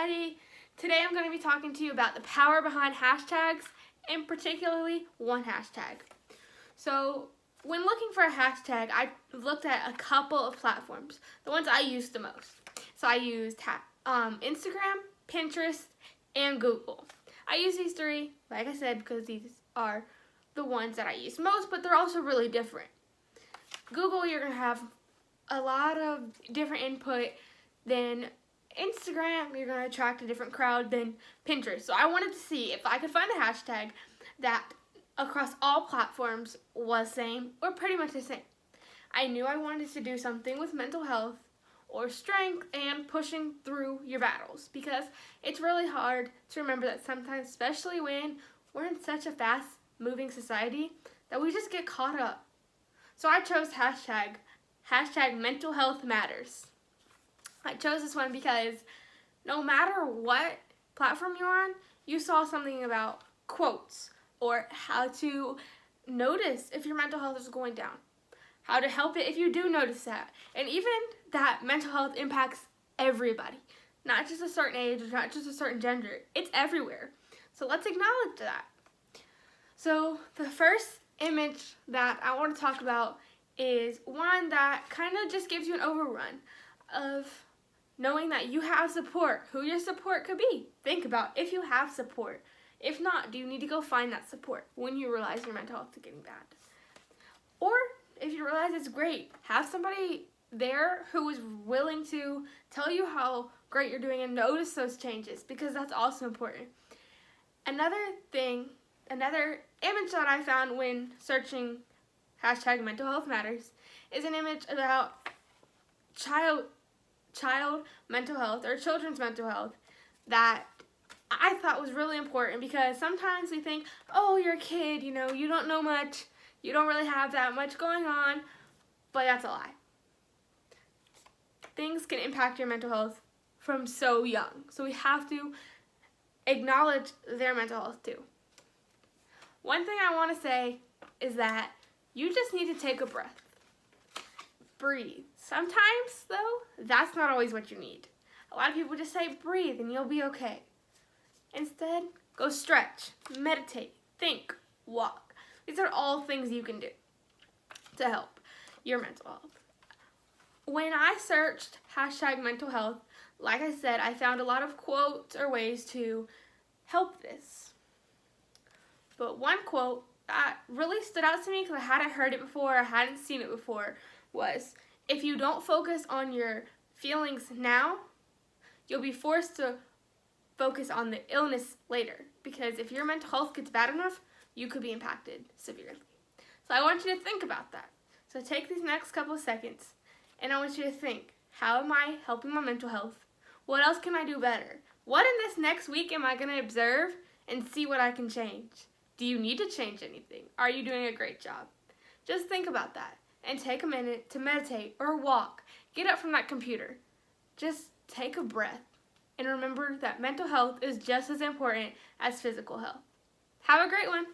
society. Today I'm going to be talking to you about the power behind hashtags, and particularly one hashtag. So when looking for a hashtag, I looked at a couple of platforms, the ones I use the most. So I used Instagram, Pinterest, and Google. I use these three, like I said, because these are the ones that I use most, but they're also really different. Google, you're going to have a lot of different input than Instagram. You're going to attract a different crowd than Pinterest. So I wanted to see if I could find a hashtag that across all platforms was same or pretty much the same. I knew I wanted to do something with mental health or strength and pushing through your battles, because it's really hard to remember that sometimes, especially when we're in such a fast moving society, that we just get caught up. So I chose hashtag mental health matters. I chose this one because no matter what platform you're on, you saw something about quotes or how to notice if your mental health is going down, how to help it if you do notice that, and even that mental health impacts everybody, not just a certain age or not just a certain gender. It's everywhere. So let's acknowledge that. So the first image that I want to talk about is one that kind of just gives you an overrun of knowing that you have support, who your support could be. Think about if you have support. If not, do you need to go find that support when you realize your mental health is getting bad? Or if you realize it's great, have somebody there who is willing to tell you how great you're doing and notice those changes, because that's also important. Another image that I found when searching hashtag mental health matters is an image about child mental health or children's mental health that I thought was really important, because sometimes we think, oh, you're a kid, you don't know much, you don't really have that much going on, but that's a lie. Things can impact your mental health from so young, so we have to acknowledge their mental health too. One thing I want to say is that you just need to take a breath. Breathe. Sometimes, though, that's not always what you need. A lot of people just say breathe and you'll be okay. Instead, go stretch, meditate, think, walk. These are all things you can do to help your mental health. When I searched hashtag mental health, like I said, I found a lot of quotes or ways to help this. But one quote that really stood out to me, because I hadn't heard it before, I hadn't seen it before, was, if you don't focus on your feelings now, you'll be forced to focus on the illness later, because if your mental health gets bad enough, you could be impacted severely. So I want you to think about that. So take these next couple of seconds, and I want you to think, how am I helping my mental health? What else can I do better? What in this next week am I going to observe and see what I can change? Do you need to change anything? Are you doing a great job? Just think about that and take a minute to meditate or walk. Get up from that computer. Just take a breath and remember that mental health is just as important as physical health. Have a great one.